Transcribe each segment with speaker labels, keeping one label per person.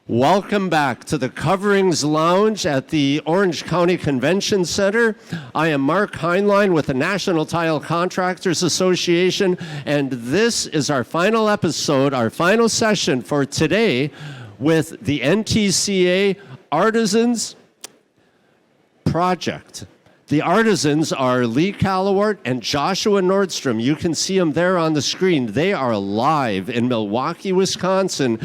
Speaker 1: Welcome back to the Coverings Lounge at the Orange County Convention Center. I am Mark Heinlein with the National Tile Contractors Association, and this is our final episode, our final session for today with the NTCA Artisans Project. The artisans are Lee Callawart and Joshua Nordstrom. You can see them there on the screen. They are live in Milwaukee, Wisconsin,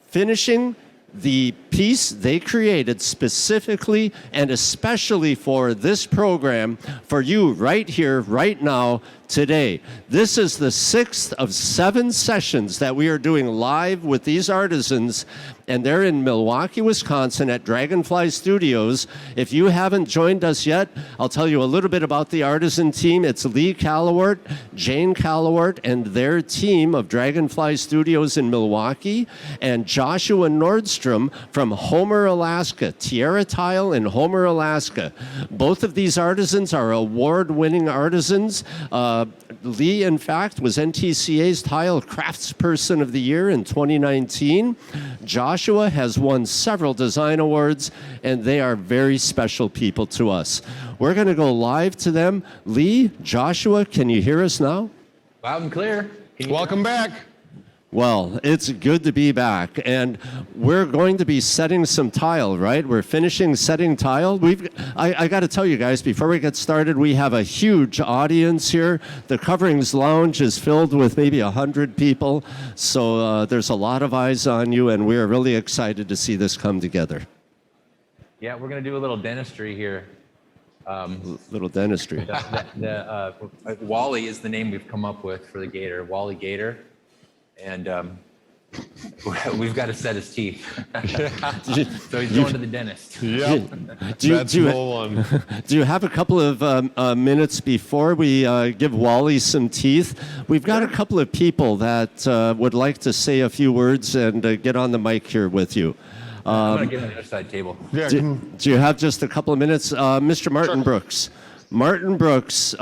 Speaker 1: finishing the piece they created specifically and especially for this program, for you right here, right now, today. This is the 6th of 7 sessions that we are doing live with these artisans, and they're in Milwaukee, Wisconsin at Dragonfly Studios. If you haven't joined us yet, I'll tell you a little bit about the artisan team. It's Lee Callawart, Jane Callawart, and their team of Dragonfly Studios in Milwaukee, and Joshua Nordstrom from Homer, Alaska, Tierra Tile in Homer, Alaska. Both of these artisans are award-winning artisans. Lee, in fact, was NTCA's Tile Craftsperson of the Year in 2019. Joshua has won several design awards, and they are very special people to us. We're going to go live to them. Lee, Joshua, can you hear us now?
Speaker 2: Loud and clear.
Speaker 3: Welcome back.
Speaker 1: Well, it's good to be back, and we're going to be setting some tile, right? We're finishing setting tile. I got to tell you guys, before we get started, we have a huge audience here. The Coverings Lounge is filled with maybe 100 people, so there's a lot of eyes on you, and we're really excited to see this come together.
Speaker 2: Yeah, we're going to do a little dentistry here.
Speaker 1: Little dentistry.
Speaker 2: Wally is the name we've come up with for the gator, Wally Gator. And we've got to set his teeth. So he's going to the dentist.
Speaker 3: Yep. That's the one.
Speaker 1: Do you have a couple of minutes before we give Wally some teeth? We've got a couple of people that would like to say a few words and get on the mic here with you.
Speaker 2: I'm going to get on the other side table.
Speaker 3: Yeah.
Speaker 1: Do you have just a couple of minutes? Mr. Martin Brooks. Martin Brooks,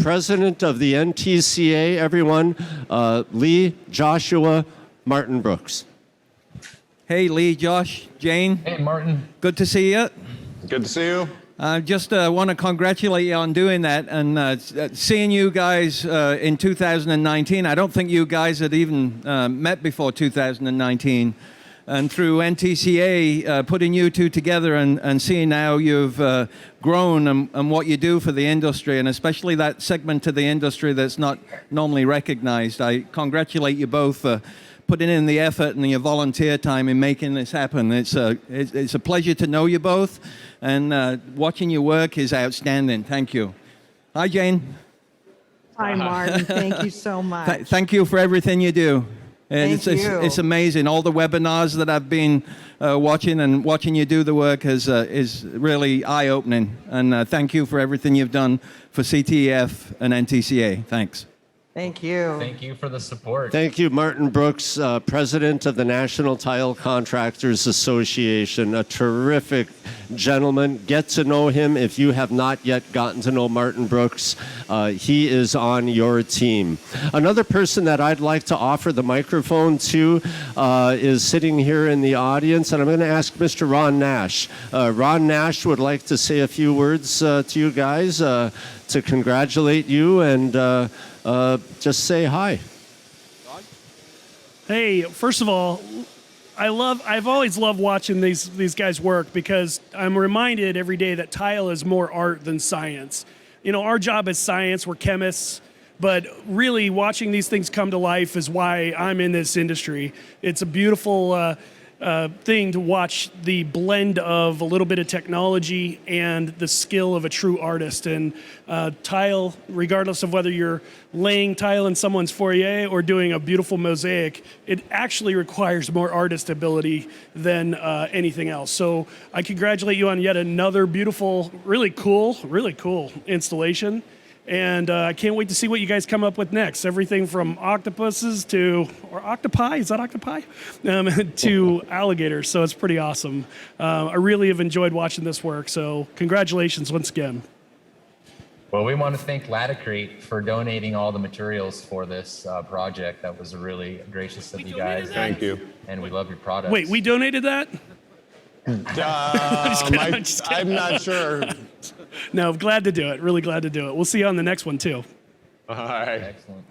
Speaker 1: president of the NTCA, everyone. Lee, Joshua, Martin Brooks.
Speaker 4: Hey, Lee, Josh, Jane.
Speaker 2: Hey, Martin.
Speaker 4: Good to see you.
Speaker 3: Good to see you.
Speaker 4: I just want to congratulate you on doing that and seeing you guys in 2019. I don't think you guys had even met before 2019. And through NTCA, putting you two together and seeing how you've grown and what you do for the industry, and especially that segment of the industry that's not normally recognized. I congratulate you both for putting in the effort and your volunteer time in making this happen. It's a pleasure to know you both, and watching your work is outstanding. Thank you. Hi, Jane.
Speaker 5: Hi, Martin. Thank you so much.
Speaker 4: Thank you for everything you do. It's amazing. All the webinars that I've been watching and watching you do the work is really eye-opening. And thank you for everything you've done for CTEF and NTCA. Thanks.
Speaker 5: Thank you.
Speaker 2: Thank you for the support.
Speaker 1: Thank you, Martin Brooks, president of the National Tile Contractors Association, a terrific gentleman. Get to know him if you have not yet gotten to know Martin Brooks. He is on your team. Another person that I'd like to offer the microphone to is sitting here in the audience, and I'm going to ask Mr. Ron Nash. Ron Nash would like to say a few words to you guys to congratulate you and just say hi.
Speaker 6: Hey, first of all, I've always loved watching these guys work because I'm reminded every day that tile is more art than science. You know, our job is science, we're chemists, but really watching these things come to life is why I'm in this industry. It's a beautiful thing to watch the blend of a little bit of technology and the skill of a true artist. And tile, regardless of whether you're laying tile in someone's foyer or doing a beautiful mosaic, it actually requires more artist ability than anything else. So I congratulate you on yet another beautiful, really cool installation. And I can't wait to see what you guys come up with next. Everything from octopuses or octopi, is that octopi? To alligators, so it's pretty awesome. I really have enjoyed watching this work, so congratulations once again.
Speaker 2: Well, we want to thank Latticrete for donating all the materials for this project. That was really gracious of you guys.
Speaker 3: Thank you.
Speaker 2: And we love your products.
Speaker 6: Wait, we donated that?
Speaker 3: I'm not sure.
Speaker 6: No, glad to do it. Really glad to do it. We'll see you on the next one too.
Speaker 3: All right.
Speaker 2: Excellent.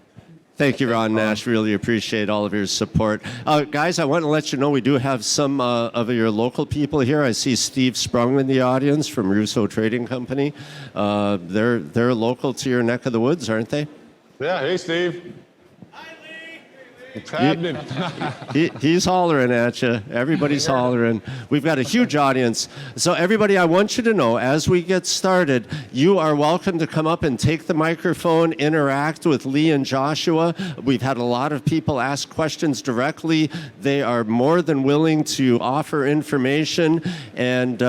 Speaker 1: Thank you, Ron Nash. Really appreciate all of your support. Guys, I want to let you know we do have some of your local people here. I see Steve Sprung in the audience from Russo Trading Company. They're local to your neck of the woods, aren't they?
Speaker 3: Yeah. Hey, Steve. What's happening?
Speaker 1: He's hollering at you. Everybody's hollering. We've got a huge audience. So everybody, I want you to know, as we get started, you are welcome to come up and take the microphone, interact with Lee and Joshua. We've had a lot of people ask questions directly. They are more than willing to offer information and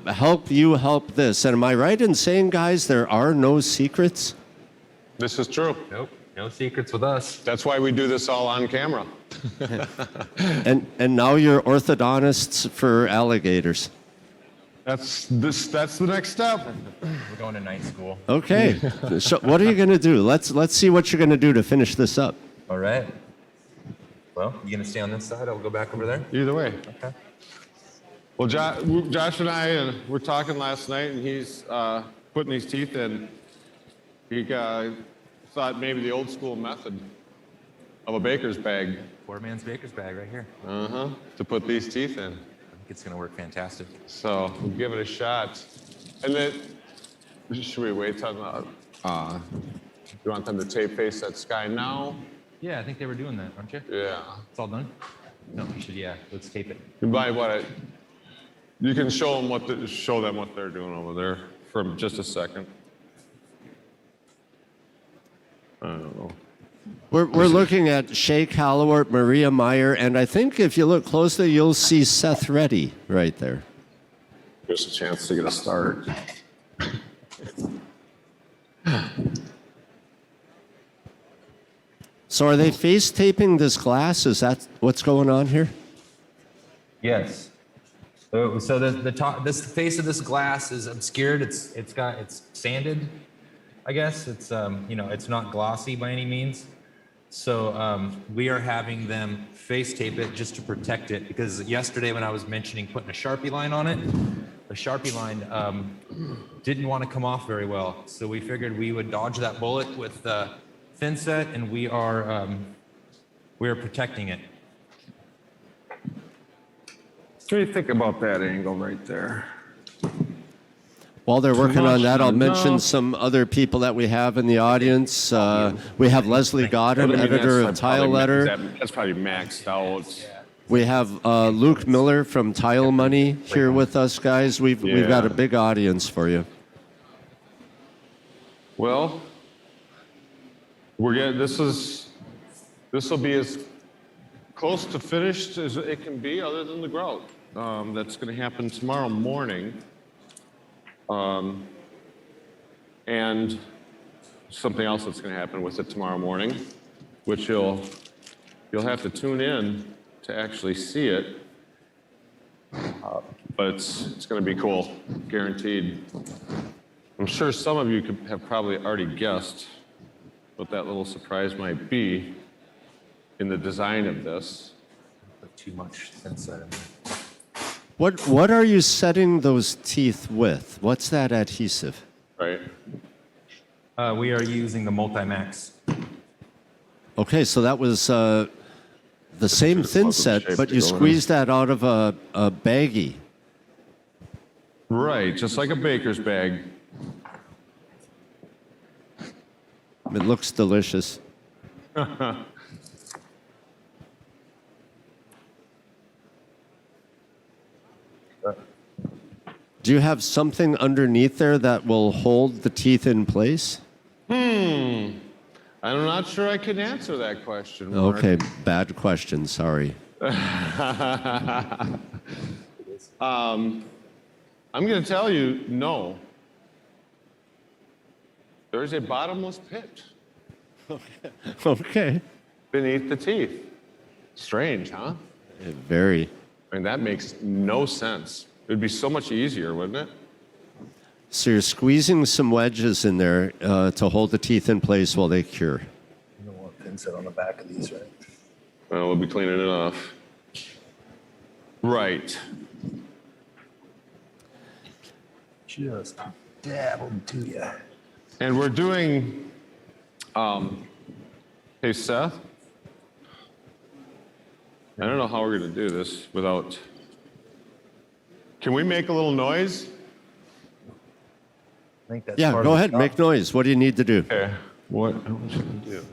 Speaker 1: help you help this. And am I right in saying, guys, there are no secrets?
Speaker 3: This is true.
Speaker 2: Nope. No secrets with us.
Speaker 3: That's why we do this all on camera.
Speaker 1: And now you're orthodontists for alligators.
Speaker 3: That's the next step.
Speaker 2: We're going to night school.
Speaker 1: Okay. So what are you going to do? Let's see what you're going to do to finish this up.
Speaker 2: All right. Well, you going to stay on this side? I'll go back over there.
Speaker 3: Either way.
Speaker 2: Okay.
Speaker 3: Well, Josh and I were talking last night, and he's putting his teeth in. He thought maybe the old school method of a baker's bag.
Speaker 2: Poor man's baker's bag right here.
Speaker 3: To put these teeth in.
Speaker 2: I think it's going to work fantastic.
Speaker 3: So we'll give it a shot. And then, should we wait till you want them to tape face that sky now?
Speaker 2: Yeah, I think they were doing that, aren't you?
Speaker 3: Yeah.
Speaker 2: It's all done? No, you should, yeah. Let's tape it.
Speaker 3: You buy what? You can show them what they're doing over there for just a second. I don't know.
Speaker 1: We're looking at Shay Callowart, Maria Meyer, and I think if you look closely, you'll see Seth Reddy right there.
Speaker 3: Here's a chance to get a start.
Speaker 1: So are they face taping this glass? Is that what's going on here?
Speaker 2: Yes. So the top, this face of this glass is obscured. It's sanded, I guess. It's it's not glossy by any means. So we are having them face tape it just to protect it, because yesterday when I was mentioning putting a Sharpie line on it, the Sharpie line didn't want to come off very well. So we figured we would dodge that bullet with thin set, and we are protecting it.
Speaker 3: What do you think about that angle right there?
Speaker 1: While they're working on that, I'll mention
Speaker 3: No.
Speaker 1: some other people that we have in the audience. We have Leslie Godden, editor of Tile Letter.
Speaker 3: That's probably maxed out.
Speaker 1: We have Luke Miller from Tile Money here with us, guys. We've got a big audience for you.
Speaker 3: Well, this will be as close to finished as it can be, other than the grout. That's going to happen tomorrow morning. And something else that's going to happen with it tomorrow morning, which you'll have to tune in to actually see it. But it's going to be cool, guaranteed. I'm sure some of you have probably already guessed what that little surprise might be in the design of this.
Speaker 2: Put too much inside of it.
Speaker 1: What are you setting those teeth with? What's that adhesive?
Speaker 3: Right.
Speaker 2: We are using the Multimax.
Speaker 1: Okay, so that was the same thin
Speaker 3: puzzle
Speaker 1: set,
Speaker 3: shape
Speaker 1: but
Speaker 3: to
Speaker 1: you
Speaker 3: go in.
Speaker 1: squeezed that out of a baggie.
Speaker 3: Right, just like a baker's bag.
Speaker 1: It looks delicious. Do you have something underneath there that will hold the teeth in place?
Speaker 3: I'm not sure I can answer that question, Mark.
Speaker 1: Okay, bad question, sorry.
Speaker 3: I'm going to tell you, no. There's a bottomless pit
Speaker 1: Okay.
Speaker 3: beneath the teeth. Strange, huh?
Speaker 1: Very.
Speaker 3: I mean, that makes no sense. It would be so much easier, wouldn't it?
Speaker 1: So you're squeezing some wedges in there to hold the teeth in place while they cure.
Speaker 7: You don't want pin set on the back of these, right?
Speaker 3: Well, we'll be cleaning it off. Right.
Speaker 7: Just dab them to you.
Speaker 3: And we're doing, hey, Seth, I don't know how we're going to do this without, can we make a little noise?
Speaker 7: I think that's
Speaker 1: Yeah,
Speaker 7: part
Speaker 1: go
Speaker 7: of the
Speaker 1: ahead,
Speaker 7: job.
Speaker 1: make noise. What do you need to do?
Speaker 3: Okay. What I want you to do,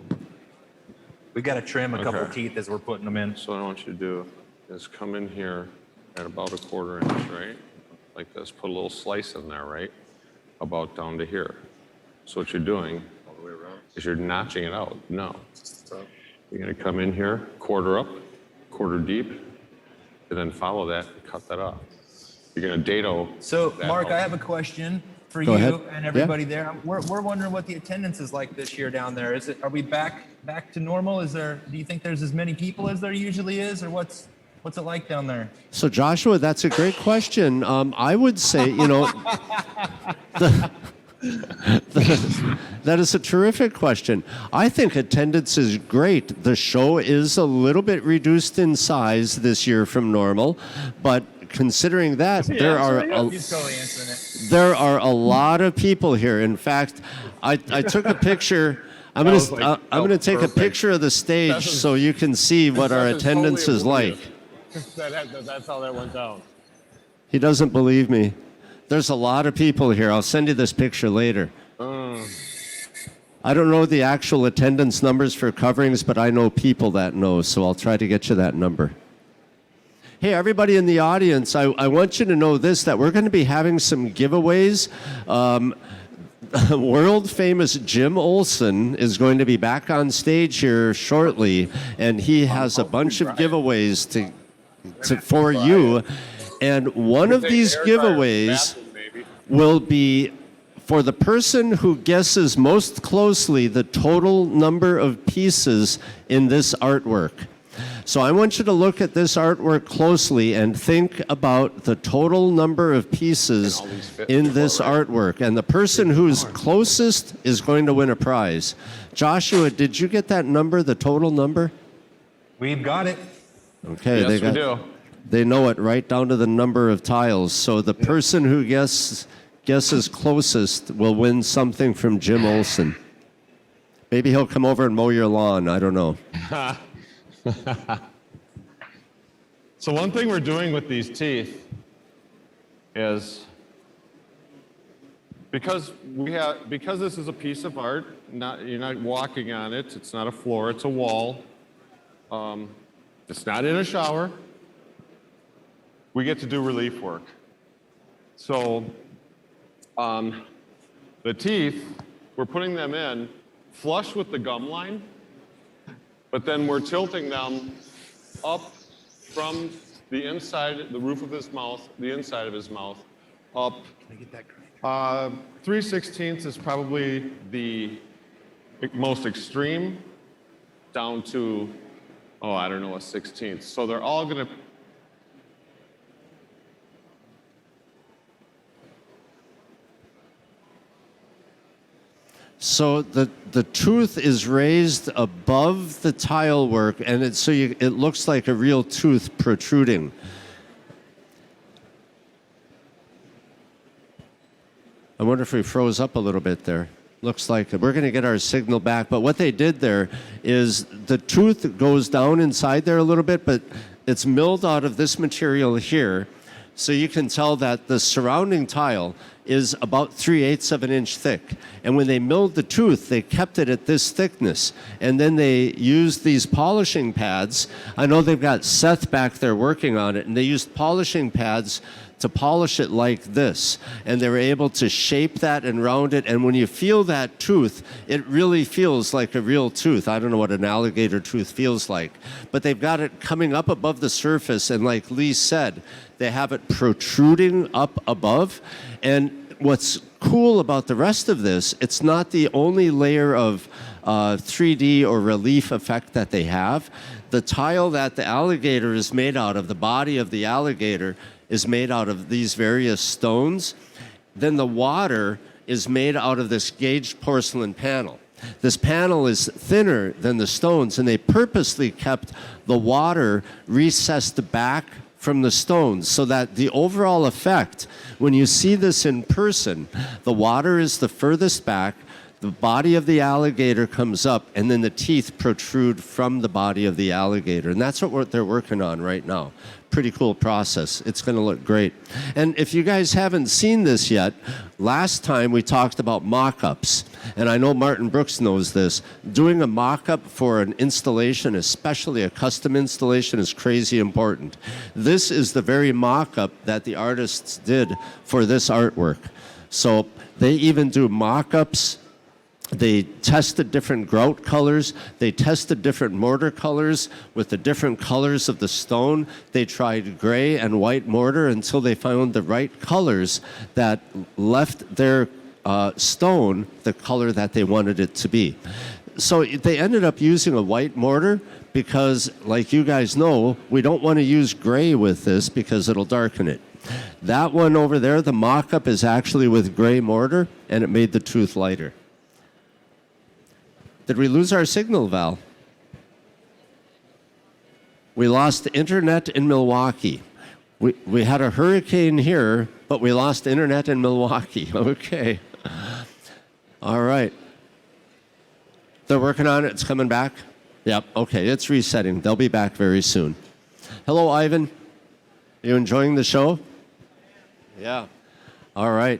Speaker 2: We got to trim a couple
Speaker 3: Okay.
Speaker 2: teeth as we're putting them in.
Speaker 3: so what I want you to do is come in here at about a 1/4 inch, right? Like this, put a little slice in there, right? About down to here. So what you're doing is you're notching it out. No. You're gonna come in here, 1/4 up, 1/4 deep, and then follow that and cut that off. You're gonna dado.
Speaker 2: So,
Speaker 3: that
Speaker 2: Mark,
Speaker 3: out.
Speaker 2: I have a question for
Speaker 1: Go
Speaker 2: you
Speaker 1: ahead.
Speaker 2: and everybody there. We're wondering what the attendance is like this year down there. Are we back to normal? Do you think there's as many people as there usually is, or what's it like down there?
Speaker 1: So Joshua, that's a great question. I would say, that is a terrific question. I think attendance is great. The show is a little bit reduced in size this year from normal, but considering that, there are
Speaker 2: He's totally answering it.
Speaker 1: there are a lot of people here. In fact, I took a picture. I'm
Speaker 3: That
Speaker 1: gonna
Speaker 3: was like-
Speaker 1: I'm gonna take a
Speaker 3: perfect.
Speaker 1: picture of the stage
Speaker 3: That was-
Speaker 1: so you can see what our
Speaker 3: Seth is
Speaker 1: attendance
Speaker 3: totally
Speaker 1: is like.
Speaker 3: oblivious. That's how that went down.
Speaker 1: He doesn't believe me. There's a lot of people here. I'll send you this picture later. I don't know the actual attendance numbers for coverings, but I know people that know, so I'll try to get you that number. Hey, everybody in the audience, I want you to know this, that we're going to be having some giveaways. World famous Jim Olson is going to be back on stage here shortly, and he has a bunch of giveaways for you. And one of these giveaways will be for the person who guesses most closely the total number of pieces in this artwork. So I want you to look at this artwork closely and think about the total number of pieces in this artwork. And the person who's closest is going to win a prize. Joshua, did you get that number, the total number?
Speaker 2: We've got it.
Speaker 1: Okay,
Speaker 3: Yes, we do.
Speaker 1: they know it right down to the number of tiles. So the person who guesses closest will win something from Jim Olson. Maybe he'll come over and mow your lawn. I don't know.
Speaker 3: So one thing we're doing with these teeth is because this is a piece of art, you're not walking on it. It's not a floor. It's a wall. It's not in a shower. We get to do relief work. So the teeth, we're putting them in flush with the gum line, but then we're tilting them up from the inside, the roof of his mouth, the inside of his mouth, up.
Speaker 7: Can I get that crank?
Speaker 3: 3/16 is probably the most extreme, down to, I don't know, a 16th. So they're all gonna,
Speaker 1: So the tooth is raised above the tile work, and it looks like a real tooth protruding. I wonder if we froze up a little bit there. Looks like we're going to get our signal back. But what they did there is the tooth goes down inside there a little bit, but it's milled out of this material here. So you can tell that the surrounding tile is about 3/8 of an inch thick. And when they milled the tooth, they kept it at this thickness. And then they used these polishing pads. I know they've got Seth back there working on it, and they used polishing pads to polish it like this. And they were able to shape that and round it. And when you feel that tooth, it really feels like a real tooth. I don't know what an alligator tooth feels like. But they've got it coming up above the surface. And like Lee said, they have it protruding up above. And what's cool about the rest of this, it's not the only layer of 3D or relief effect that they have. The tile that the alligator is made out of, the body of the alligator, is made out of these various stones. then the water is made out of this gauged porcelain panel. This panel is thinner than the stones, and they purposely kept the water recessed back from the stones so that the overall effect, when you see this in person, the water is the furthest back, the body of the alligator comes up, and then the teeth protrude from the body of the alligator. And that's what they're working on right now. Pretty cool process. It's going to look great. And if you guys haven't seen this yet, last time we talked about mock-ups. And I know Martin Brooks knows this. Doing a mock-up for an installation, especially a custom installation, is crazy important. This is the very mock-up that the artists did for this artwork. So they even do mock-ups. They tested different grout colors. They tested different mortar colors with the different colors of the stone. They tried gray and white mortar until they found the right colors that left their stone the color that they wanted it to be. So they ended up using a white mortar because, like you guys know, we don't want to use gray with this because it'll darken it. That one over there, the mock-up, is actually with gray mortar, and it made the tooth lighter. Did we lose our signal, Val? We lost the internet in Milwaukee. We had a hurricane here, but we lost internet in Milwaukee. Okay. All right. They're working on it. It's coming back? Yep. Okay. It's resetting. They'll be back very soon. Hello, Ivan. Are you enjoying the show? Yeah. All right.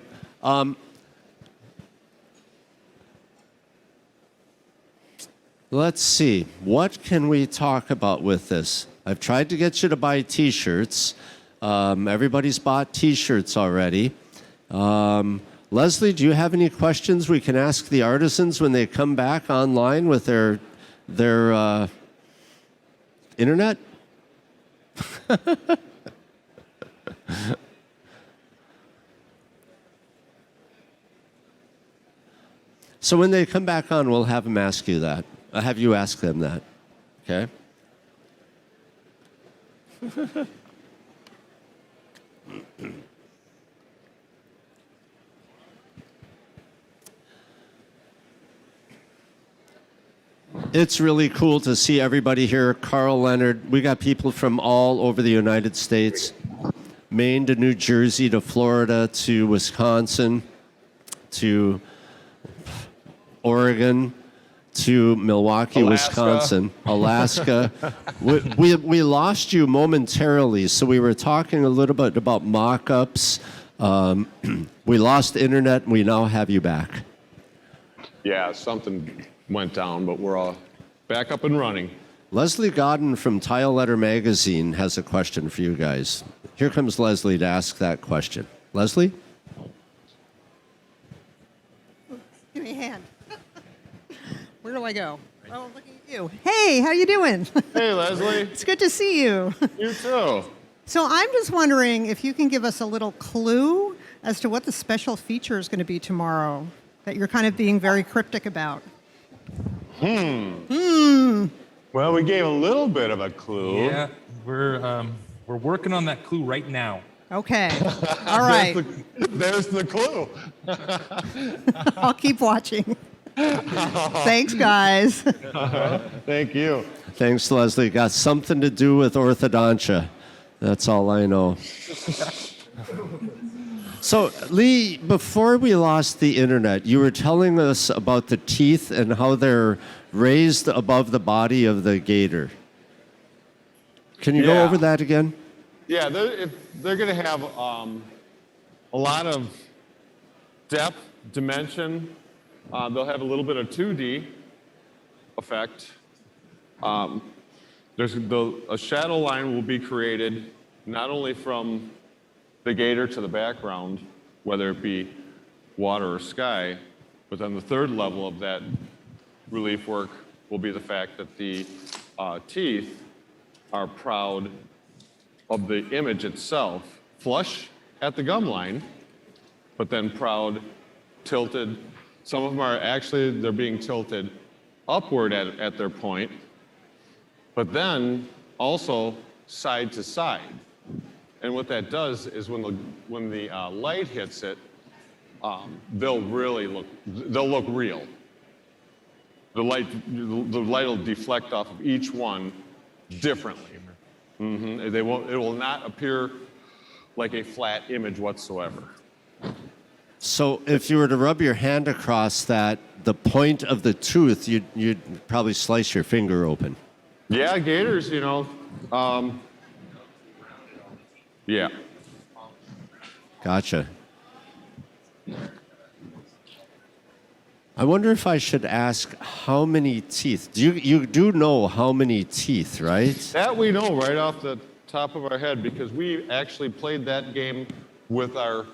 Speaker 1: Let's see. What can we talk about with this? I've tried to get you to buy T-shirts. Everybody's bought T-shirts already. Leslie, do you have any questions we can ask the artisans when they come back online with their internet? So when they come back on, we'll have them ask you that. I'll have you ask them that, okay? It's really cool to see everybody here. Carl Leonard, we got people from all over the United States, Maine to New Jersey to Florida to Wisconsin to Oregon to Milwaukee,
Speaker 3: Alaska.
Speaker 1: Wisconsin, Alaska. we lost you momentarily, so we were talking a little bit about mock-ups. We lost the internet, and we now have you back.
Speaker 3: Yeah, something went down, but we're all back up and running.
Speaker 1: Leslie Godden from Tile Letter Magazine has a question for you guys. Here comes Leslie to ask that question. Leslie?
Speaker 5: Give me a hand. Where do I go? Oh, I'm looking at you. Hey, how you doing?
Speaker 3: Hey, Leslie.
Speaker 5: It's good to see you.
Speaker 3: You too.
Speaker 5: So I'm just wondering if you can give us a little clue as to what the special feature is going to be tomorrow that you're kind of being very cryptic about.
Speaker 3: Well, we gave a little bit of a clue.
Speaker 2: Yeah, we're working on that clue right now.
Speaker 5: Okay. All right.
Speaker 3: There's the clue.
Speaker 5: I'll keep watching. Thanks, guys.
Speaker 3: Thank you.
Speaker 1: Thanks, Leslie. Got something to do with orthodontia. That's all I know. So, Lee, before we lost the internet, you were telling us about the teeth and how they're raised above the body of the gator. Can you go
Speaker 3: Yeah.
Speaker 1: over that again?
Speaker 3: Yeah, they're going to have a lot of depth, dimension. They'll have a little bit of 2D effect. A shadow line will be created not only from the gator to the background, whether it be water or sky, but then the third level of that relief work will be the fact that the teeth are proud of the image itself, flush at the gum line, but then proud, tilted. Some of them are actually, they're being tilted upward at their point, but then also side to side. And what that does is when the light hits it, they'll look real. The light will deflect off of each one differently. It will not appear like a flat image whatsoever.
Speaker 1: So if you were to rub your hand across that, the point of the tooth, you'd probably slice your finger open.
Speaker 3: Yeah, gators, yeah.
Speaker 1: Gotcha. I wonder if I should ask how many teeth. You do know how many teeth, right?
Speaker 3: That we know right off the top of our head because we actually played that game with our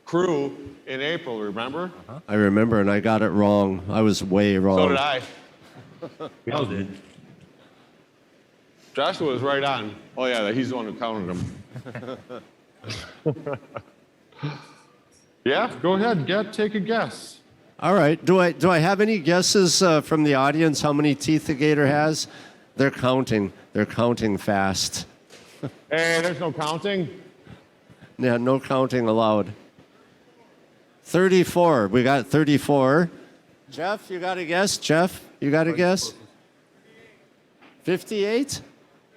Speaker 3: crew in April, remember?
Speaker 1: I remember, and I got it wrong. I was way wrong.
Speaker 3: So did I.
Speaker 2: We all did.
Speaker 3: Joshua was right on. Oh yeah, he's the one who counted them. Yeah, go ahead, take a guess.
Speaker 1: All right. Do I have any guesses from the audience how many teeth the gator has? They're counting. They're counting fast.
Speaker 3: Hey, there's no counting.
Speaker 1: Yeah, no counting allowed. 34. We got 34. Jeff, you got a guess? Jeff, you got a guess? 58?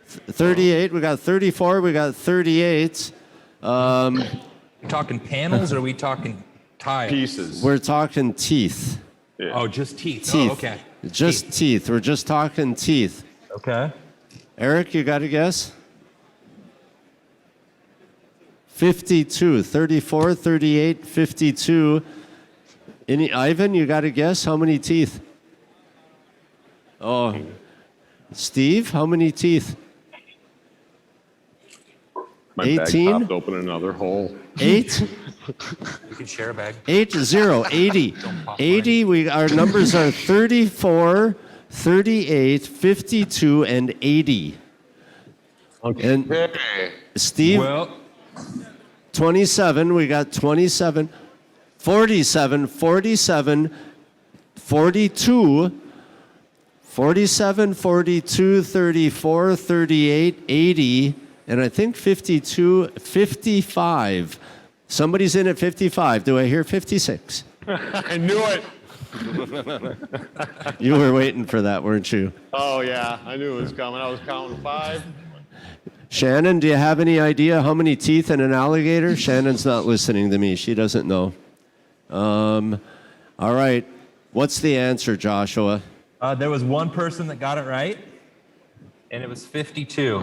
Speaker 1: 38. We got 34. We got 38.
Speaker 2: We talking panels or are we talking tiles?
Speaker 3: Pieces.
Speaker 1: We're talking teeth.
Speaker 3: Yeah.
Speaker 2: Oh, just teeth.
Speaker 1: Teeth.
Speaker 2: Oh, okay.
Speaker 1: Just teeth. We're just talking teeth.
Speaker 2: Okay.
Speaker 1: Eric, you got a guess? 52. 34, 38, 52. Ivan, you got a guess? How many teeth? Oh. Steve, how many teeth?
Speaker 3: My
Speaker 1: 18?
Speaker 3: bag popped open another hole.
Speaker 1: 8?
Speaker 2: We can share a bag.
Speaker 1: 80. 80. Our numbers are 34, 38, 52, and 80.
Speaker 3: Okay.
Speaker 1: And Steve,
Speaker 2: Well,
Speaker 1: 27. We got 27, 47, 47, 42, 47, 42, 34, 38, 80, and I think 52, 55. Somebody's in at 55. Do I hear 56?
Speaker 3: I knew it.
Speaker 1: You were waiting for that, weren't you?
Speaker 3: Oh yeah, I knew it was coming. I was counting 5.
Speaker 1: Shannon, do you have any idea how many teeth in an alligator? Shannon's not listening to me. She doesn't know. All right. What's the answer, Joshua?
Speaker 2: there was one person that got it right, and it was 52.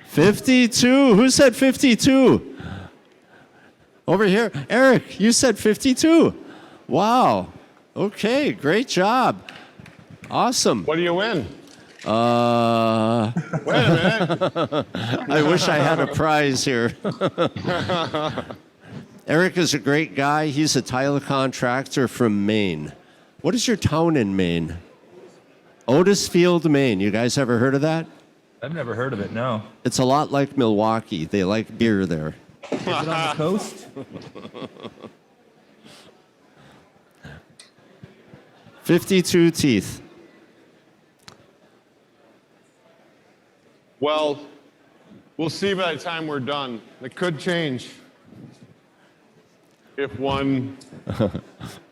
Speaker 1: 52. Who said 52? Over here. Eric, you said 52. Wow. Okay, great job. Awesome.
Speaker 3: What do you win?
Speaker 1: Wait
Speaker 3: a minute.
Speaker 1: I wish I had a prize here. Eric is a great guy. He's a tile contractor from Maine. What is your town in Maine? Otisfield, Maine. You guys ever heard of that?
Speaker 2: I've never heard of it, no.
Speaker 1: It's a lot like Milwaukee. They like beer there.
Speaker 2: Is it on the coast?
Speaker 1: 52 teeth.
Speaker 3: Well, we'll see by the time we're done. It could change if one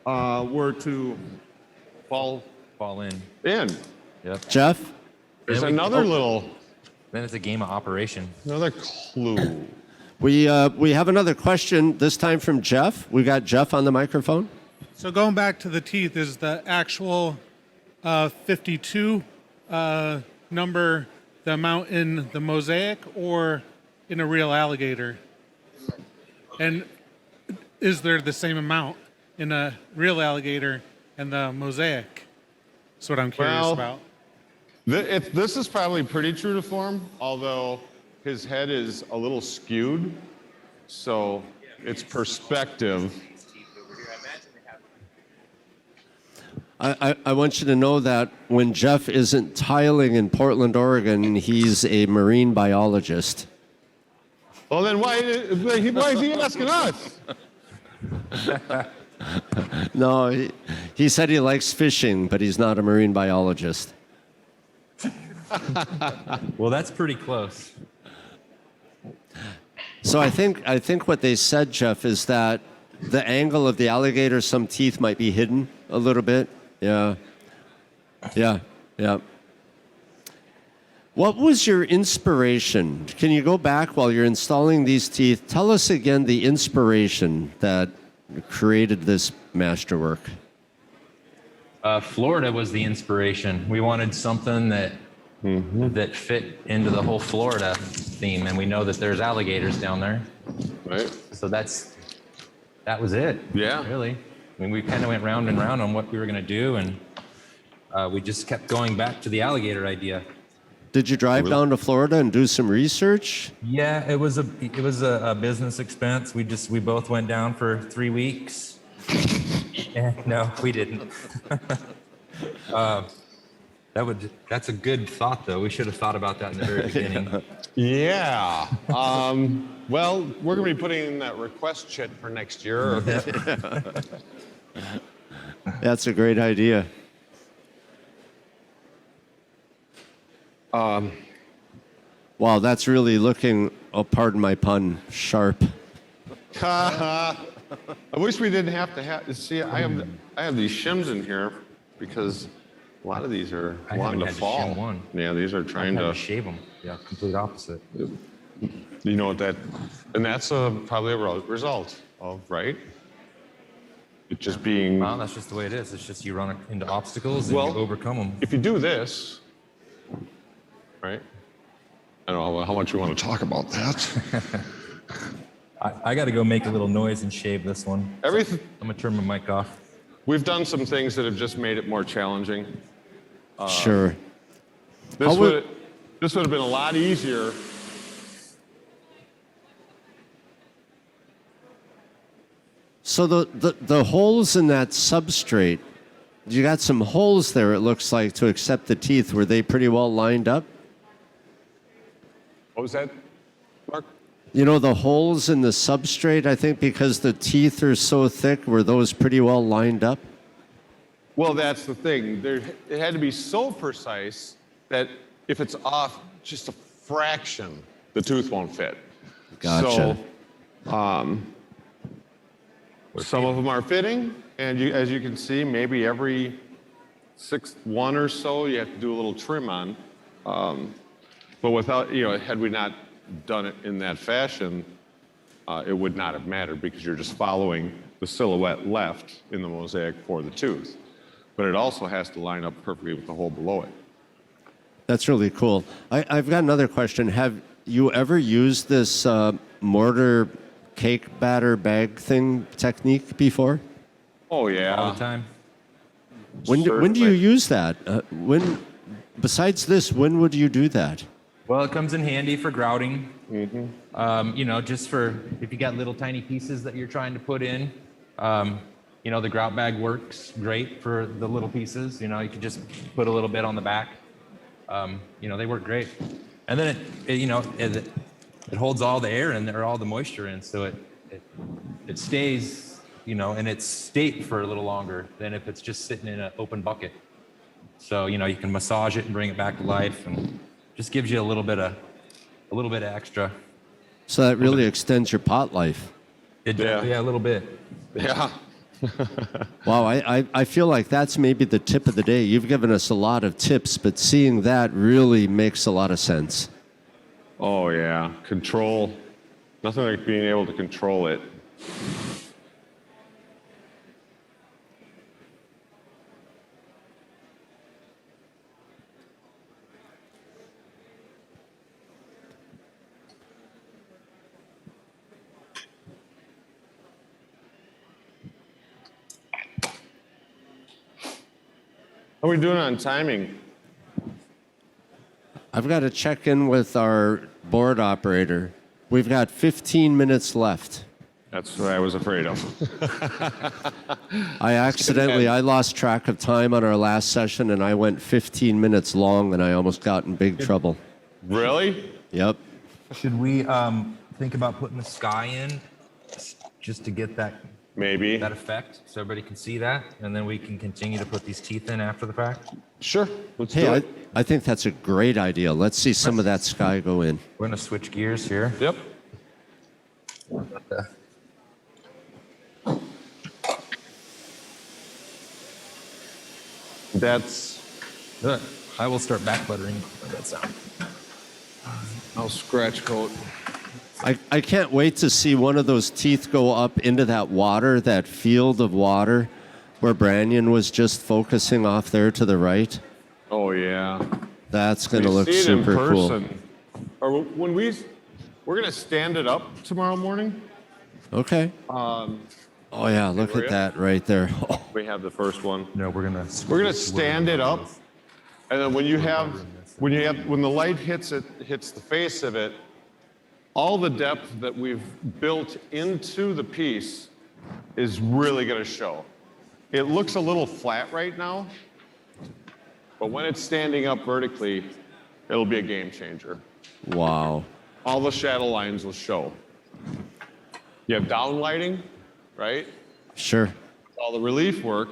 Speaker 3: were to fall
Speaker 2: In.
Speaker 3: in.
Speaker 2: Yep.
Speaker 1: Jeff?
Speaker 3: There's
Speaker 2: Then we-
Speaker 3: another little,
Speaker 2: Then it's a game of operation.
Speaker 3: another clue.
Speaker 1: We have another question, this time from Jeff. We got Jeff on the microphone.
Speaker 8: So going back to the teeth, is the actual 52 number the amount in the mosaic or in a real alligator? And is there the same amount in a real alligator and the mosaic? That's what I'm curious
Speaker 3: Well,
Speaker 8: about.
Speaker 3: This is probably pretty true to form, although his head is a little skewed, so it's perspective.
Speaker 1: I want you to know that when Jeff isn't tiling in Portland, Oregon, he's a marine biologist.
Speaker 3: Well, then why is he asking us?
Speaker 1: No, he said he likes fishing, but he's not a marine biologist.
Speaker 2: Well, that's pretty close.
Speaker 1: So I think what they said, Jeff, is that the angle of the alligator, some teeth might be hidden a little bit. Yeah. Yeah. Yeah. What was your inspiration? Can you go back while you're installing these teeth? Tell us again the inspiration that created this masterwork.
Speaker 2: Florida was the inspiration. We wanted something that that fit into the whole Florida theme, and we know that there's alligators down there,
Speaker 3: Right?
Speaker 2: so that was it.
Speaker 3: Yeah.
Speaker 2: Really. I mean, we kind of went round and round on what we were going to do, and we just kept going back to the alligator idea.
Speaker 1: Did you drive down to Florida and do some research?
Speaker 2: Yeah, it was a business expense. We both went down for 3 weeks. No, we didn't. That's a good thought, though. We should have thought about that in the very beginning.
Speaker 3: Yeah. Well, we're going to be putting in that request sheet for next year.
Speaker 1: That's a great idea. Wow, that's really looking, oh, pardon my pun, sharp.
Speaker 3: I wish we didn't have to see. I have these shims in here because a lot of these are
Speaker 2: I
Speaker 3: wanting
Speaker 2: haven't
Speaker 3: to
Speaker 2: had to
Speaker 3: fall.
Speaker 2: shim one.
Speaker 3: Yeah, these are
Speaker 2: I
Speaker 3: trying
Speaker 2: had
Speaker 3: to.
Speaker 2: to shave them. Yeah, complete opposite.
Speaker 3: You know what that, and that's probably a result of, right? It just being.
Speaker 2: Well, that's just the way it is. It's just you run into obstacles and
Speaker 3: Well,
Speaker 2: you overcome them.
Speaker 3: If you do this, right? I don't know how much you want to talk about that.
Speaker 2: I got to go make a little noise and shave this one.
Speaker 3: Everything.
Speaker 2: I'm gonna turn my mic off.
Speaker 3: We've done some things that have just made it more challenging.
Speaker 1: Sure.
Speaker 3: This
Speaker 1: How would-
Speaker 3: would have been a lot easier.
Speaker 1: So the holes in that substrate, you got some holes there, it looks like, to accept the teeth. Were they pretty well lined up?
Speaker 3: What was that, Mark?
Speaker 1: You know, the holes in the substrate, I think because the teeth are so thick, were those pretty well lined up?
Speaker 3: Well, that's the thing. It had to be so precise that if it's off just a fraction, the tooth won't fit.
Speaker 1: Gotcha.
Speaker 3: So, some of them are fitting, and as you can see, maybe every 1 or so, you have to do a little trim on. But without, had we not done it in that fashion, it would not have mattered because you're just following the silhouette left in the mosaic for the tooth. But it also has to line up perfectly with the hole below it.
Speaker 1: That's really cool. I've got another question. Have you ever used this mortar cake batter bag thing technique before?
Speaker 3: Oh, yeah.
Speaker 2: All the time.
Speaker 1: When do you
Speaker 3: Certainly.
Speaker 1: use that? Besides this, when would you do that?
Speaker 2: Well, it comes in handy for grouting. Just for if you got little tiny pieces that you're trying to put in. The grout bag works great for the little pieces. You could just put a little bit on the back. They work great. And then it holds all the air in there, all the moisture in, so it stays, in its state for a little longer than if it's just sitting in an open bucket. So you can massage it and bring it back to life, and just gives you a little bit of extra.
Speaker 1: So that really extends your pot life.
Speaker 2: Yeah, a little bit.
Speaker 3: Yeah.
Speaker 1: Wow, I feel like that's maybe the tip of the day. You've given us a lot of tips, but seeing that really makes a lot of sense.
Speaker 3: Oh, yeah. Control. Nothing like being able to control it. How are we doing on timing?
Speaker 1: I've got to check in with our board operator. We've got 15 minutes left.
Speaker 3: That's what I was afraid of.
Speaker 1: I lost track of time on our last session, and I went 15 minutes long, and I almost got in big trouble.
Speaker 3: Really?
Speaker 1: Yep.
Speaker 2: Should we think about putting the sky in just to get that
Speaker 3: Maybe.
Speaker 2: effect so everybody can see that, and then we can continue to put these teeth in after the fact?
Speaker 3: Sure. Let's do
Speaker 1: Hey,
Speaker 3: it.
Speaker 1: I think that's a great idea. Let's see some of that sky go in.
Speaker 2: We're gonna switch gears here.
Speaker 3: Yep. That's,
Speaker 2: I will start back buttering. That sound.
Speaker 3: I'll scratch coat.
Speaker 1: I can't wait to see one of those teeth go up into that water, that field of water where Branyan was just focusing off there to the right.
Speaker 3: Oh, yeah.
Speaker 1: That's going to
Speaker 3: We
Speaker 1: look
Speaker 3: see it in
Speaker 1: super cool.
Speaker 3: person. Or when we're going to stand it up tomorrow morning.
Speaker 1: Okay. Oh, yeah, look
Speaker 3: where
Speaker 1: at
Speaker 3: you?
Speaker 1: that right there. Oh,
Speaker 3: We have the first one.
Speaker 2: No, we're gonna
Speaker 3: Stand it up, and then when the light hits the face of it, all the depth that we've built into the piece is really going to show. It looks a little flat right now, but when it's standing up vertically, it'll be a game changer.
Speaker 1: wow.
Speaker 3: All the shadow lines will show. You have down lighting, right?
Speaker 1: Sure.
Speaker 3: All the relief work,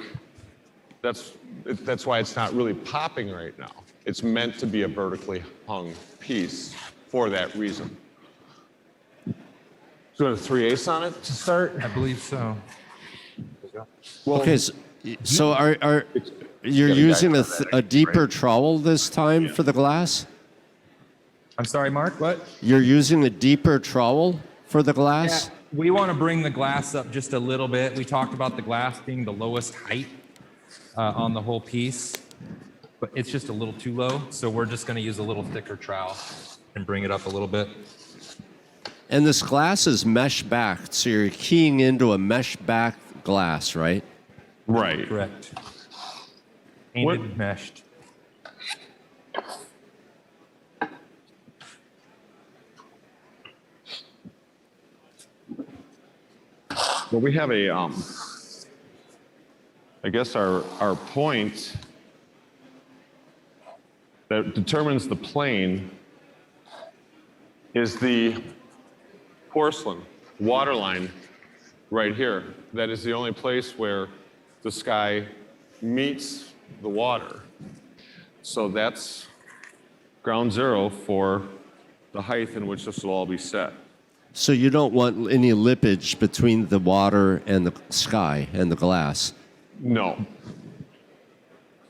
Speaker 3: that's why it's not really popping right now. It's meant to be a vertically hung piece for that reason. So a 3/8 on it to start?
Speaker 2: I believe so.
Speaker 3: Well,
Speaker 1: Okay, so are you're
Speaker 3: gotta
Speaker 1: using
Speaker 3: guide for
Speaker 1: a deeper trowel this time for the glass?
Speaker 2: I'm sorry, Mark. What?
Speaker 1: You're using a deeper trowel for the glass?
Speaker 2: We want to bring the glass up just a little bit. We talked about the glass being the lowest height on the whole piece, but it's just a little too low. So we're just going to use a little thicker trowel and bring it up a little bit.
Speaker 1: And this glass is mesh backed, so you're keying into a mesh backed glass, right?
Speaker 3: right.
Speaker 2: Correct.
Speaker 3: What-
Speaker 2: Painted, meshed.
Speaker 3: Well, we have a, I guess our point that determines the plane is the porcelain water line right here. That is the only place where the sky meets the water. So that's ground zero for the height in which this will all be set.
Speaker 1: So you don't want any lippage between the water and the sky and the glass.
Speaker 3: No.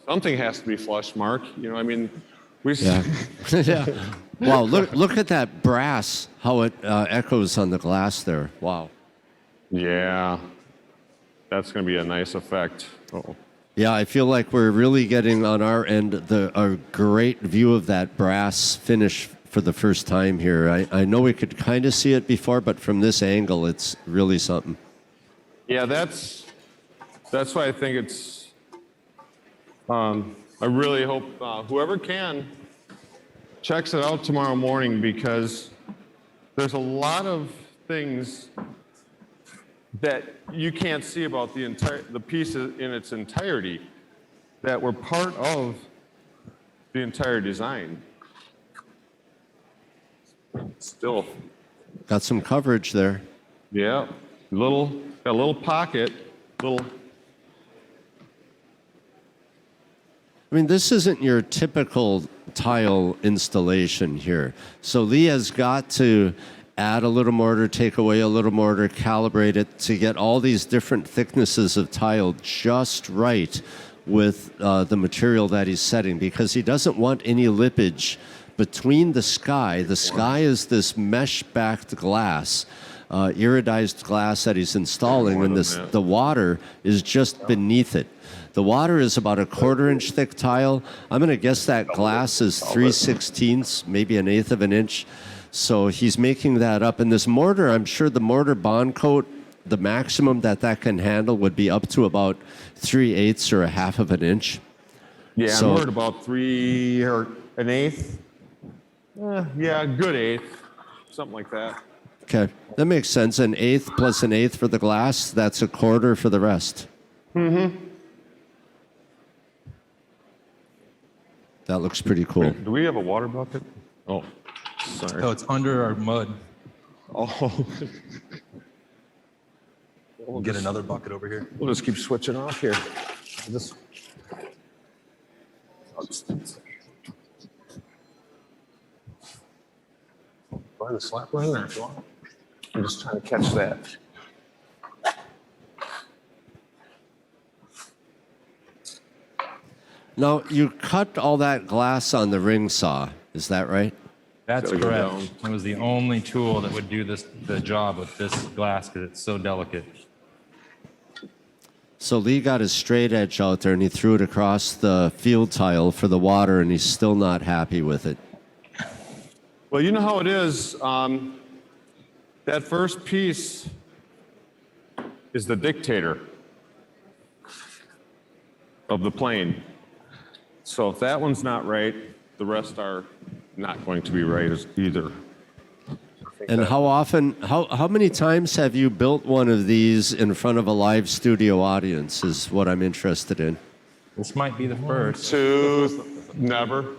Speaker 3: Something has to be flush, Mark. You know, I mean, we.
Speaker 1: Yeah. Yeah. Wow, look at that brass, how it echoes on the glass there. Wow.
Speaker 3: Yeah. That's going to be a nice effect. Uh-oh.
Speaker 1: Yeah, I feel like we're really getting on our end a great view of that brass finish for the first time here. I know we could kind of see it before, but from this angle, it's really something.
Speaker 3: Yeah, that's why I think it's. I really hope whoever can checks it out tomorrow morning, because there's a lot of things that you can't see about the piece in its entirety that were part of the entire design. Still,
Speaker 1: Got some coverage there.
Speaker 3: yeah, got a little pocket, little.
Speaker 1: I mean, this isn't your typical tile installation here. So Lee has got to add a little mortar, take away a little mortar, calibrate it to get all these different thicknesses of tile just right with the material that he's setting, because he doesn't want any lippage between the sky. The sky is this mesh-backed glass, iridized glass that he's installing, and the water is just beneath it. The water is about a 1/4 inch thick tile. I'm going to guess that glass is 3/16, maybe 1/8 of an inch. So he's making that up. And this mortar, I'm sure the mortar bond coat, the maximum that can handle would be up to about 3/8 or 1/2 of an inch.
Speaker 3: Yeah,
Speaker 1: So-
Speaker 3: I'm worried about 3 or 1/8. Yeah, good 1/8, something like that.
Speaker 1: Okay, that makes sense. 1/8 plus 1/8 for the glass, that's 1/4 for the rest. Mm-hmm. That looks pretty cool.
Speaker 3: Do we have a water bucket? Oh, sorry.
Speaker 2: Oh, it's under our mud.
Speaker 3: Oh,
Speaker 2: We'll get another bucket over here.
Speaker 3: we'll just keep switching off here. Find the slap line there if you want. I'm just trying to catch that.
Speaker 1: Now, you cut all that glass on the ring saw. Is that right?
Speaker 2: That's
Speaker 3: Gotta go
Speaker 2: correct.
Speaker 3: down.
Speaker 2: It was the only tool that would do the job with this glass because it's so delicate.
Speaker 1: So Lee got his straight edge out there and he threw it across the field tile for the water, and he's still not happy with it.
Speaker 3: Well, you know how it is. That first piece is the dictator of the plane. So if that one's not right, the rest are not going to be right either.
Speaker 1: And how often, how many times have you built one of these in front of a live studio audience is what I'm interested in.
Speaker 2: This might be the first.
Speaker 3: Two, never.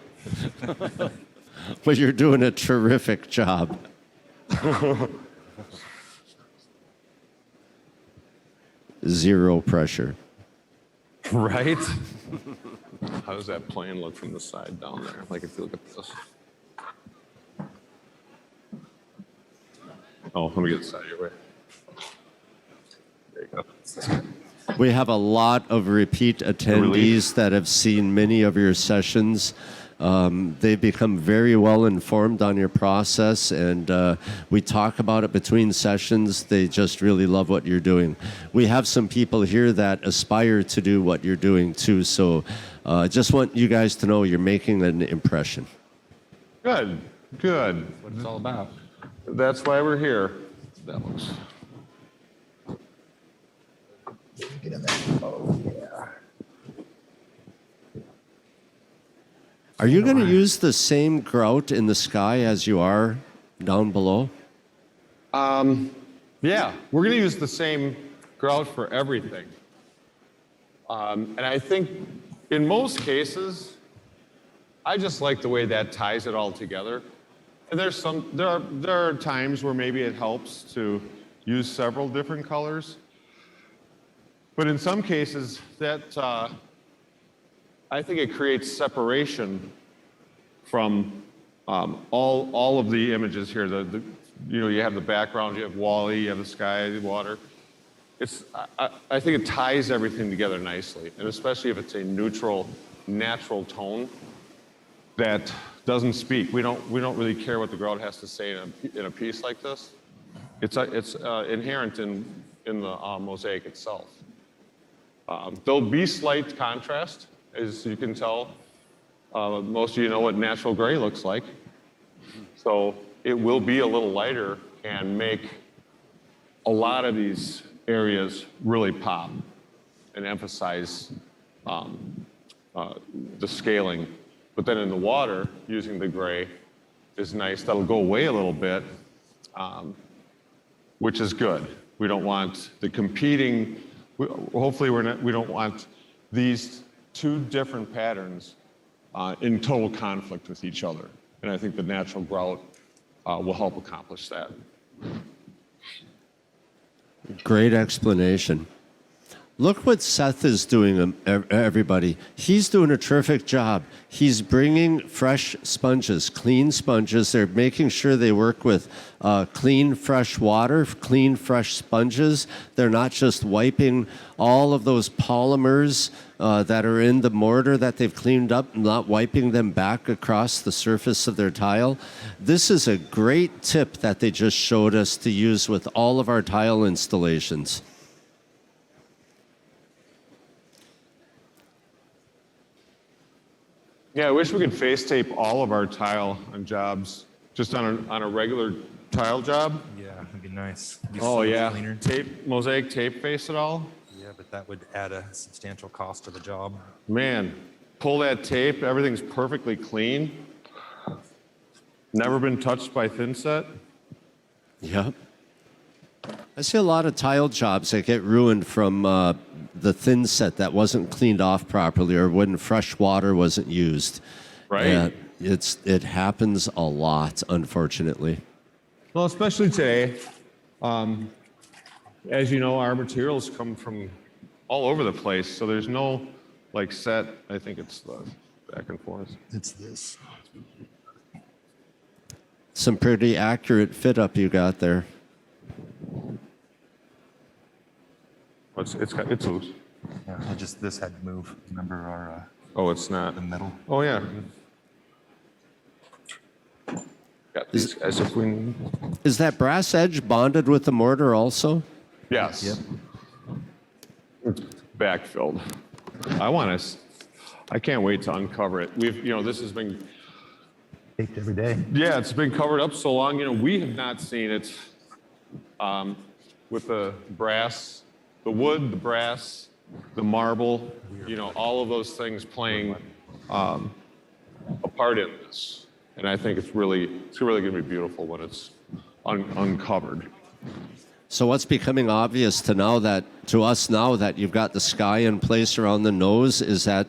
Speaker 1: But you're doing a terrific job. Zero pressure.
Speaker 3: Right? How does that plane look from the side down there? Like if you look at this. Oh, let me get the side of your way. There you go.
Speaker 1: We have a lot of repeat attendees that have seen many of your sessions. They've become very well informed on your process, and we talk about it between sessions. They just really love what you're doing. We have some people here that aspire to do what you're doing too, so I just want you guys to know you're making an impression.
Speaker 3: Good, good.
Speaker 2: What it's all about.
Speaker 3: That's why we're here. That looks.
Speaker 7: Get in there. Oh, yeah.
Speaker 1: Are you going to use the same grout in the sky as you are down below?
Speaker 3: Yeah, we're going to use the same grout for everything. And I think in most cases, I just like the way that ties it all together. And there are times where maybe it helps to use several different colors. But in some cases, that I think it creates separation from all of the images here. You have the background, you have Wally, you have the sky, the water. I think it ties everything together nicely, and especially if it's a neutral, natural tone that doesn't speak. We don't really care what the grout has to say in a piece like this. It's inherent in the mosaic itself. There'll be slight contrast, as you can tell. Most of you know what natural gray looks like. So it will be a little lighter and make a lot of these areas really pop and emphasize the scaling. But then in the water, using the gray is nice. That'll go away a little bit, which is good. We don't want the competing, hopefully we don't want these two different patterns in total conflict with each other. And I think the natural grout will help accomplish that.
Speaker 1: Great explanation. Look what Seth is doing, everybody. He's doing a terrific job. He's bringing fresh sponges, clean sponges. They're making sure they work with clean, fresh water, clean, fresh sponges. They're not just wiping all of those polymers that are in the mortar that they've cleaned up, not wiping them back across the surface of their tile. This is a great tip that they just showed us to use with all of our tile installations.
Speaker 3: Yeah, I wish we could face tape all of our tile on jobs, just on a regular tile job.
Speaker 2: Yeah, it'd be nice. It'd be
Speaker 3: Oh
Speaker 2: so much
Speaker 3: yeah,
Speaker 2: cleaner.
Speaker 3: mosaic tape face it all.
Speaker 2: Yeah, but that would add a substantial cost to the job.
Speaker 3: Man, pull that tape, everything's perfectly clean. Never been touched by thin set.
Speaker 1: Yep. I see a lot of tile jobs that get ruined from the thin set that wasn't cleaned off properly or when fresh water wasn't used.
Speaker 3: Right.
Speaker 1: It happens a lot, unfortunately.
Speaker 3: Well, especially today. As you know, our materials come from all over the place, so there's no like set. I think it's the back and forth.
Speaker 7: It's this.
Speaker 1: Some pretty accurate fit up you got there.
Speaker 3: It's loose.
Speaker 2: Yeah, this had to move. Remember our
Speaker 3: Oh, it's not.
Speaker 7: The metal.
Speaker 3: Oh, yeah. Got these guys if we need.
Speaker 1: Is that brass edge bonded with the mortar also?
Speaker 3: Yes. It's backfilled. I can't wait to uncover it. This has been,
Speaker 7: Taped every day.
Speaker 3: yeah, it's been covered up so long, we have not seen it with the brass, the wood, the brass, the marble, all of those things playing a part in this. And I think it's really going to be beautiful when it's uncovered.
Speaker 1: So what's becoming obvious to us now that you've got the sky in place around the nose is that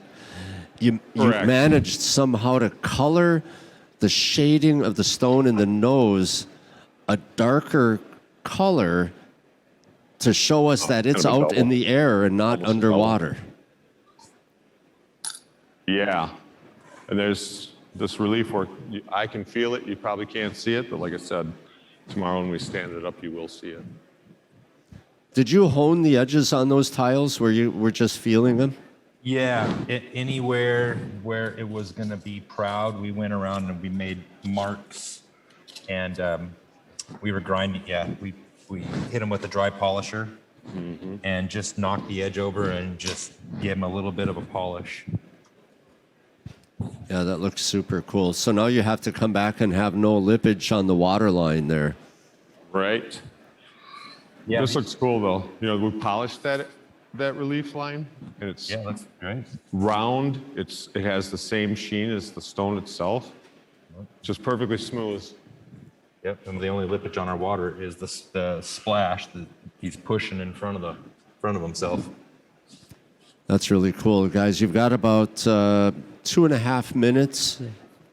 Speaker 1: you
Speaker 3: Correct.
Speaker 1: managed somehow to color the shading of the stone in the nose a darker color to show us that it's
Speaker 3: kind of a
Speaker 1: out in
Speaker 3: double.
Speaker 1: the air and not
Speaker 3: Almost a
Speaker 1: underwater.
Speaker 3: Yeah. And there's this relief work. I can feel it. You probably can't see it, but like I said, tomorrow when we stand it up, you will see it.
Speaker 1: Did you hone the edges on those tiles where you were just feeling them?
Speaker 2: Yeah, anywhere where it was going to be proud, we went around and we made marks, and we were grinding. Yeah, we hit them with a dry polisher, and just knocked the edge over and just give them a little bit of a polish.
Speaker 1: Yeah, that looks super cool. So now you have to come back and have no lippage on the water line there.
Speaker 3: Right?
Speaker 2: Yeah,
Speaker 3: This looks cool though. We polished that relief line, and it's
Speaker 2: yeah, that's great.
Speaker 3: round. It has the same sheen as the stone itself. Just perfectly smooth.
Speaker 2: Yep, and the only lippage on our water is the splash that he's pushing in front of himself.
Speaker 1: That's really cool. Guys, you've got about 2.5 minutes,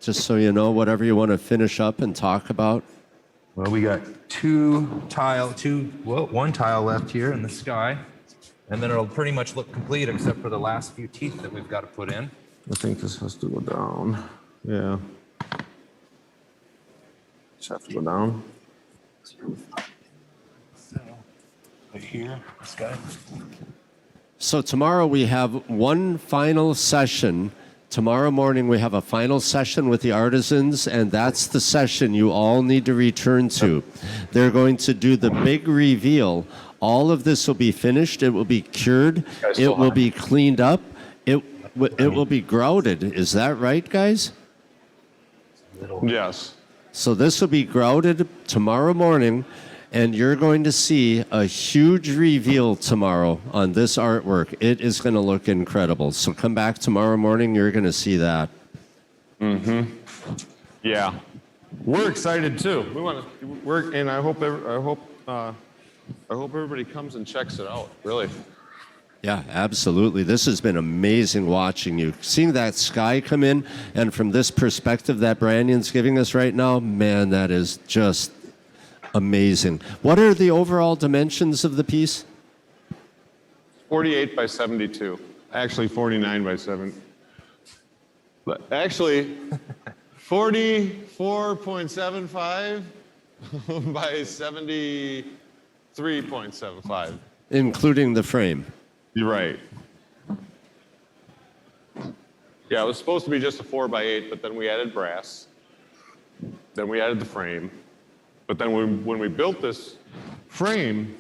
Speaker 1: just so you know, whatever you want to finish up and talk about.
Speaker 2: Well, we got one tile left here in the sky, and then it'll pretty much look complete except for the last few teeth that we've got to put in.
Speaker 3: I think this has to go down. Yeah. Just have to go down.
Speaker 7: Right here, this guy.
Speaker 1: So tomorrow we have one final session. Tomorrow morning we have a final session with the artisans, and that's the session you all need to return to. They're going to do the big reveal. All of this will be finished. It will be cured. It will be cleaned up. It will be grouted. Is that right, guys?
Speaker 3: Yes.
Speaker 1: So this will be grouted tomorrow morning, and you're going to see a huge reveal tomorrow on this artwork. It is going to look incredible. So come back tomorrow morning, you're going to see that.
Speaker 3: Yeah. We're excited too. And I hope everybody comes and checks it out. Really.
Speaker 1: Yeah, absolutely. This has been amazing watching you. Seeing that sky come in, and from this perspective that Brandon's giving us right now, man, that is just amazing. What are the overall dimensions of the piece?
Speaker 3: 48 by 72. Actually, 49 by 7. But actually, 44.75 by 73.75.
Speaker 1: Including the frame.
Speaker 3: You're right. Yeah, it was supposed to be just a 4 by 8, but then we added brass. Then we added the frame. But then when we built this frame,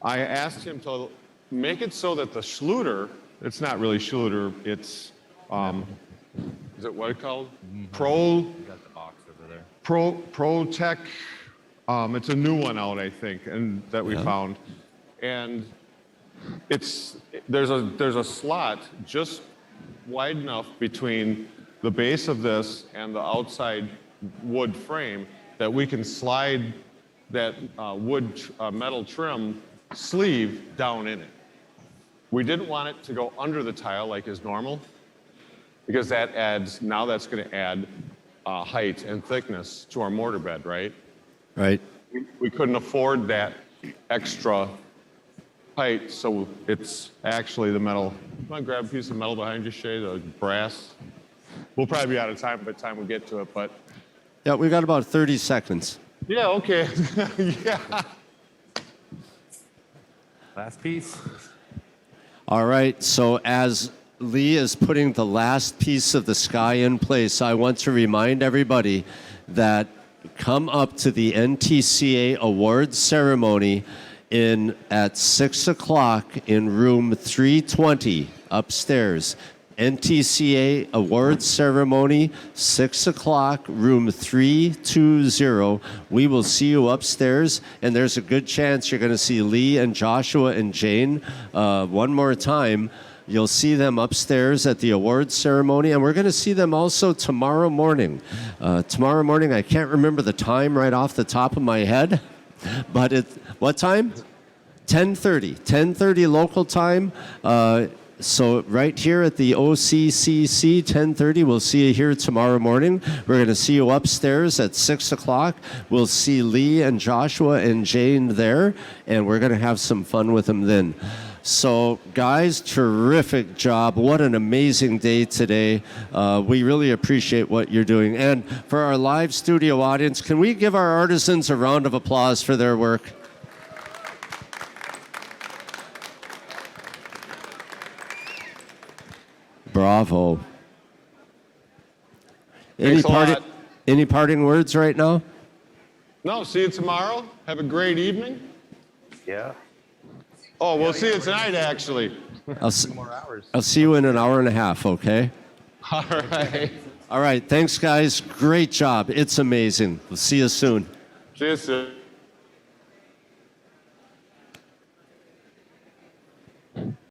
Speaker 3: I asked him to make it so that the Schluter, it's not really Schluter, it's, is it what it's called?
Speaker 2: You got the box over there.
Speaker 3: ProTech, it's a new one out, I think, and that we found. And there's a slot just wide enough between the base of this and the outside wood frame that we can slide that metal trim sleeve down in it. We didn't want it to go under the tile like is normal, because that's going to add height and thickness to our mortar bed, right?
Speaker 1: Right.
Speaker 3: We couldn't afford that extra height, so it's actually the metal. You want to grab a piece of metal behind you, Shay, the brass? We'll probably be out of time by the time we get to it, but.
Speaker 1: Yeah, we've got about 30 seconds.
Speaker 3: Yeah, okay. Yeah.
Speaker 2: Last piece.
Speaker 1: All right, so as Lee is putting the last piece of the sky in place, I want to remind everybody that come up to the NTCA awards ceremony at 6 o'clock in room 320 upstairs. NTCA awards ceremony, 6 o'clock, room 320. We will see you upstairs, and there's a good chance you're going to see Lee and Joshua and Jane one more time. You'll see them upstairs at the awards ceremony, and we're going to see them also tomorrow morning. Tomorrow morning, I can't remember the time right off the top of my head, but what time? 10:30. 10:30 local time. So right here at the OCCC, 10:30, we'll see you here tomorrow morning. We're going to see you upstairs at 6 o'clock. We'll see Lee and Joshua and Jane there, and we're going to have some fun with them then. So, guys, terrific job. What an amazing day today. We really appreciate what you're doing. And for our live studio audience, can we give our artisans a round of applause for their work? Bravo.
Speaker 3: Thanks a lot.
Speaker 1: Any parting words right now?
Speaker 3: No, see you tomorrow. Have a great evening.
Speaker 7: Yeah.
Speaker 3: Oh, we'll see you tonight, actually.
Speaker 1: I'll see you in an hour and a half, okay?
Speaker 3: All right.
Speaker 1: All right, thanks, guys. Great job. It's amazing. We'll see you soon.
Speaker 3: See you soon.